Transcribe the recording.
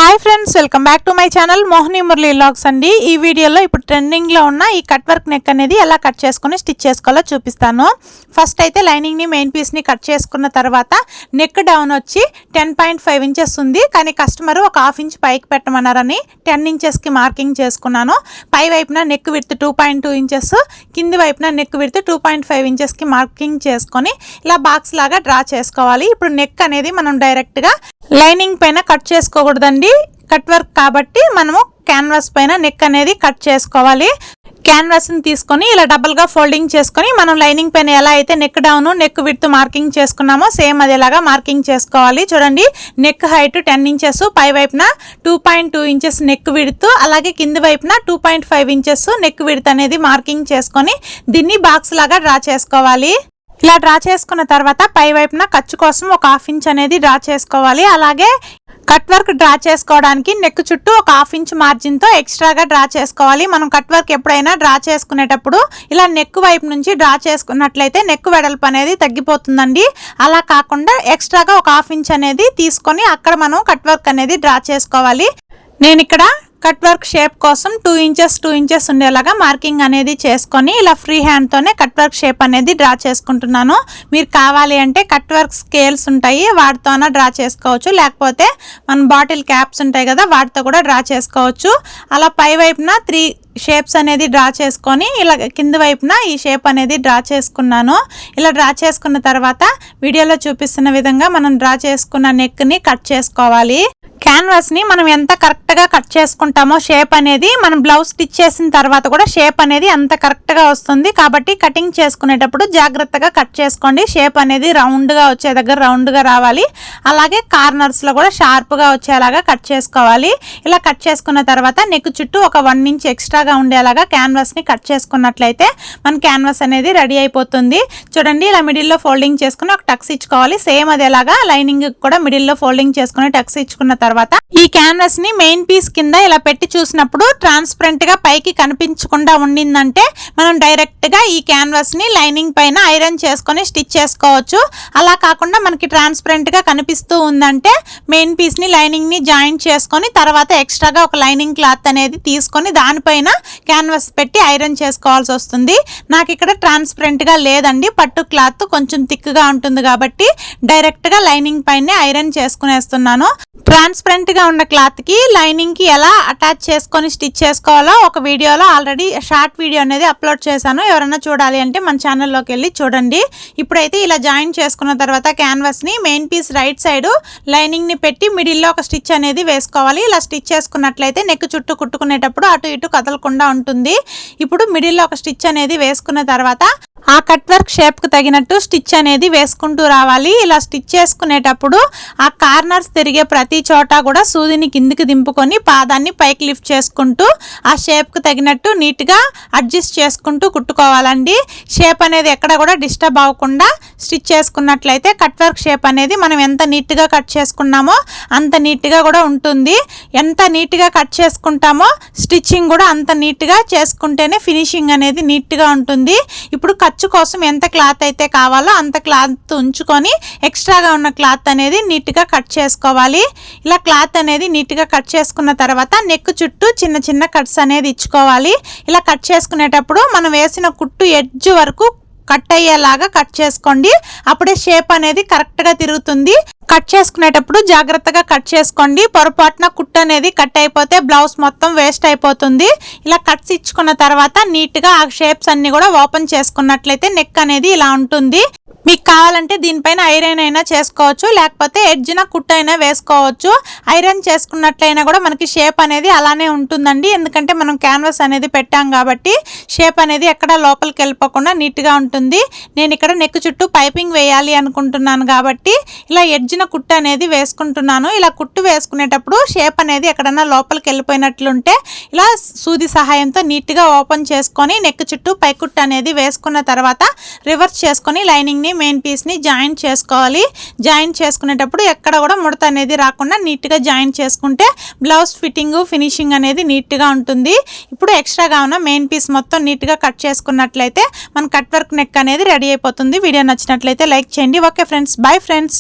Hi friends, welcome back to my channel Mohini Murali vlogs అండి. ఈ వీడియోలో ఇప్పుడు ట్రెండింగ్లో ఉన్న ఈ కట్ వర్క్ నెక్ అనేది ఎలా కట్ చేసుకొని స్టిచ్ చేసుకోవాలో చూపిస్తాను. ఫస్ట్ అయితే లైనింగ్ని మెయిన్ పీస్ని కట్ చేసుకున్న తర్వాత నెక్ డౌన్ వచ్చి 10.5 ఇంచెస్ ఉంది. కానీ కస్టమర్ ఒక హాఫ్ ఇంచ్ పైకి పెట్టమన్నారని 10 ఇంచెస్కి మార్కింగ్ చేసుకున్నాను. పై వైపున నెక్ విడ్త్ 2.2 ఇంచెస్, కింది వైపున నెక్ విడ్త్ 2.5 ఇంచెస్కి మార్కింగ్ చేసుకొని ఇలా బాక్స్ లాగా డ్రా చేసుకోవాలి. ఇప్పుడు నెక్ అనేది మనం డైరెక్ట్గా లైనింగ్ పైన కట్ చేసుకోకూడదండి. కట్ వర్క్ కాబట్టి మనము క్యాన్వాస్ పైన నెక్ అనేది కట్ చేసుకోవాలి. క్యాన్వాస్ని తీసుకొని ఇలా డబుల్గా ఫోల్డింగ్ చేసుకొని మనం లైనింగ్ పైన ఎలా అయితే neck down neck width marking చేసుకున్నామో సేమ్ అదేలాగా మార్కింగ్ చేసుకోవాలి. చూడండి, నెక్ హైట్ 10 ఇంచెస్, పై వైపున 2.2 ఇంచెస్ నెక్ విడ్త్, అలాగే కింది వైపున 2.5 ఇంచెస్ నెక్ విడ్త్ అనేది మార్కింగ్ చేసుకొని దీన్ని బాక్స్ లాగా డ్రా చేసుకోవాలి. ఇలా డ్రా చేసుకున్న తర్వాత పై వైపున ఖర్చు కోసం ఒక హాఫ్ ఇంచ్ అనేది డ్రా చేసుకోవాలి. అలాగే కట్ వర్క్ డ్రా చేసుకోవడానికి నెక్ చుట్టూ ఒక హాఫ్ ఇంచ్ మార్జిన్తో ఎక్స్ట్రాగా డ్రా చేసుకోవాలి. మనం కట్ వర్క్ ఎప్పుడైనా డ్రా చేసుకునేటప్పుడు ఇలా నెక్ వైపు నుంచి డ్రా చేసుకున్నట్లయితే నెక్ వెడల్పు అనేది తగ్గిపోతుందండి. అలా కాకుండా ఎక్స్ట్రాగా ఒక హాఫ్ ఇంచ్ అనేది తీసుకొని అక్కడ మనం కట్ వర్క్ అనేది డ్రా చేసుకోవాలి. నేను ఇక్కడ కట్ వర్క్ షేప్ కోసం 2 ఇంచెస్ ఉండేలాగా మార్కింగ్ అనేది చేసుకొని ఇలా ఫ్రీ హ్యాండ్తోనే కట్ వర్క్ షేప్ అనేది డ్రా చేసుకుంటున్నాను. మీరు కావాలి అంటే కట్ వర్క్ స్కేల్స్ ఉంటాయి, వాటితోనే డ్రా చేసుకోవచ్చు. లేకపోతే మన బాటిల్ క్యాప్స్ ఉంటాయి కదా, వాటితో కూడా డ్రా చేసుకోవచ్చు. అలా పై వైపున 3 షేప్స్ అనేది డ్రా చేసుకొని ఇలా కింది వైపున ఈ షేప్ అనేది డ్రా చేసుకున్నాను. ఇలా డ్రా చేసుకున్న తర్వాత వీడియోలో చూపిస్తున్న విధంగా మనం డ్రా చేసుకున్న నెక్ని కట్ చేసుకోవాలి. క్యాన్వాస్ని మనం ఎంత కరెక్ట్గా కట్ చేసుకుంటామో షేప్ అనేది మనం బ్లౌజ్ స్టిచ్ చేసిన తర్వాత కూడా షేప్ అనేది అంత కరెక్ట్గా వస్తుంది. కాబట్టి కటింగ్ చేసుకునేటప్పుడు జాగ్రత్తగా కట్ చేసుకోండి. షేప్ అనేది రౌండ్గా వచ్చే దగ్గర రౌండ్గా రావాలి. అలాగే కార్నర్స్లో కూడా షార్ప్గా వచ్చేలాగా కట్ చేసుకోవాలి. ఇలా కట్ చేసుకున్న తర్వాత నెక్ చుట్టూ ఒక 1 ఇంచ్ ఎక్స్ట్రాగా ఉండేలాగా క్యాన్వాస్ని కట్ చేసుకున్నట్లయితే మన క్యాన్వాస్ అనేది రెడీ అయిపోతుంది. చూడండి, ఇలా మిడిల్లో ఫోల్డింగ్ చేసుకుని ఒక టక్స్ ఇచ్చుకోవాలి. సేమ్ అదేలాగా లైనింగ్ కూడా మిడిల్లో ఫోల్డింగ్ చేసుకుని టక్స్ ఇచ్చుకున్న తర్వాత ఈ క్యాన్వాస్ ని మెయిన్ పీస్ కింద ఇలా పెట్టి చూసినప్పుడు ట్రాన్స్పరెంట్ గా పైకి కనిపించకుండా ఉండిందంటే మనం డైరెక్ట్ గా ఈ క్యాన్వాస్ ని లైనింగ్ పైన ఐరన్ చేసుకొని స్టిచ్ చేసుకోవచ్చు. అలా కాకుండా మనకి ట్రాన్స్పరెంట్ గా కనిపిస్తూ ఉందంటే మెయిన్ పీస్ ని లైనింగ్ ని జాయింట్ చేసుకొని తర్వాత ఎక్స్ట్రాగా ఒక లైనింగ్ క్లాత్ అనేది తీసుకొని దానిపైన క్యాన్వాస్ పెట్టి ఐరన్ చేసుకోవాల్సి వస్తుంది. నాకు ఇక్కడ ట్రాన్స్పరెంట్ గా లేదండి, పట్టు క్లాత్ కొంచెం థిక్ గా ఉంటుంది కాబట్టి డైరెక్ట్ గా లైనింగ్ పైన ఐరన్ చేసుకునేస్తున్నాను. ట్రాన్స్పరెంట్ గా ఉన్న క్లాత్ కి లైనింగ్ కి ఎలా అటాచ్ చేసుకొని స్టిచ్ చేసుకోవాలో ఒక వీడియోలో ఆల్రెడీ షార్ట్ వీడియో అనేది అప్లోడ్ చేశాను. ఎవరైనా చూడాలి అంటే మన ఛానల్లోకి వెళ్ళి చూడండి. ఇప్పుడైతే ఇలా జాయిన్ చేసుకున్న తర్వాత క్యాన్వాస్ ని main piece right side lining ని పెట్టి మిడిల్లో ఒక స్టిచ్ అనేది వేసుకోవాలి. ఇలా స్టిచ్ చేసుకున్నట్లయితే నెక్ చుట్టూ కుట్టుకునేటప్పుడు అటు ఇటు కదలకుండా ఉంటుంది. ఇప్పుడు మిడిల్లో ఒక స్టిచ్ అనేది వేసుకున్న తర్వాత ఆ కట్ వర్క్ షేప్కి తగినట్టు స్టిచ్ అనేది వేసుకుంటూ రావాలి. ఇలా స్టిచ్ చేసుకునేటప్పుడు ఆ కార్నర్స్ తిరిగే ప్రతి చోట కూడా సూదిని కిందికి దింపుకొని పాదాన్ని పైకి లిఫ్ట్ చేసుకుంటూ ఆ షేప్కి తగినట్టు నీట్గా అడ్జస్ట్ చేసుకుంటూ కుట్టుకోవాలండి. షేప్ అనేది ఎక్కడ కూడా డిస్టర్బ్ అవ్వకుండా స్టిచ్ చేసుకున్నట్లయితే కట్ వర్క్ షేప్ అనేది మనం ఎంత నీట్గా కట్ చేసుకున్నామో అంత నీట్గా కూడా ఉంటుంది. ఎంత నీట్గా కట్ చేసుకుంటామో స్టిచ్చింగ్ కూడా అంత నీట్గా చేసుకుంటేనే ఫినిషింగ్ అనేది నీట్గా ఉంటుంది. ఇప్పుడు ఖర్చు కోసం ఎంత క్లాత్ అయితే కావాలో అంత క్లాత్ ఉంచుకొని ఎక్స్ట్రాగా ఉన్న క్లాత్ అనేది నీట్గా కట్ చేసుకోవాలి. ఇలా క్లాత్ అనేది నీట్గా కట్ చేసుకున్న తర్వాత నెక్ చుట్టూ చిన్న చిన్న కట్స్ అనేది ఇచ్చుకోవాలి. ఇలా కట్ చేసుకునేటప్పుడు మనం వేసిన కుట్టు ఎడ్జ్ వరకు కట్ అయ్యేలాగా కట్ చేసుకోండి. అప్పుడే షేప్ అనేది కరెక్ట్గా తిరుగుతుంది. కట్ చేసుకునేటప్పుడు జాగ్రత్తగా కట్ చేసుకోండి. పొరపాటున కుట్టు అనేది కట్ అయిపోతే బ్లౌజ్ మొత్తం వేస్ట్ అయిపోతుంది. ఇలా కట్స్ ఇచ్చుకున్న తర్వాత నీట్గా ఆ షేప్స్ అన్ని కూడా ఓపెన్ చేసుకున్నట్లయితే నెక్ అనేది ఇలా ఉంటుంది. మీకు కావాలంటే దీనిపైన ఐరన్ అయినా చేసుకోవచ్చు, లేకపోతే ఎడ్జ్న కుట్టు అయినా వేసుకోవచ్చు. ఐరన్ చేసుకున్నట్లయినా కూడా మనకి షేప్ అనేది అలానే ఉంటుందండి. ఎందుకంటే మనం క్యాన్వాస్ అనేది పెట్టాం కాబట్టి షేప్ అనేది ఎక్కడ లోపలికి వెళ్ళిపోకుండా నీట్గా ఉంటుంది. నేను ఇక్కడ నెక్ చుట్టూ పైపింగ్ వేయాలి అనుకుంటున్నాను కాబట్టి ఇలా ఎడ్జ్న కుట్టు అనేది వేసుకుంటున్నాను. ఇలా కుట్టు వేసుకునేటప్పుడు షేప్ అనేది ఎక్కడన్నా లోపలికి వెళ్ళిపోయినట్లుంటే ఇలా సూది సహాయంతో నీట్గా ఓపెన్ చేసుకొని నెక్ చుట్టూ పై కుట్టు అనేది వేసుకున్న తర్వాత రివర్స్ చేసుకొని లైనింగ్ని మెయిన్ పీస్ని జాయింట్ చేసుకోవాలి. జాయింట్ చేసుకునేటప్పుడు ఎక్కడ కూడా ముడత అనేది రాకుండా నీట్గా జాయింట్ చేసుకుంటే బ్లౌజ్ ఫిట్టింగ్ ఫినిషింగ్ అనేది నీట్గా ఉంటుంది. ఇప్పుడు ఎక్స్ట్రాగా ఉన్న మెయిన్ పీస్ మొత్తం నీట్గా కట్ చేసుకున్నట్లయితే మన కట్ వర్క్ నెక్ అనేది రెడీ అయిపోతుంది. వీడియో నచ్చినట్లయితే లైక్ చేయండి. Okay friends, bye friends.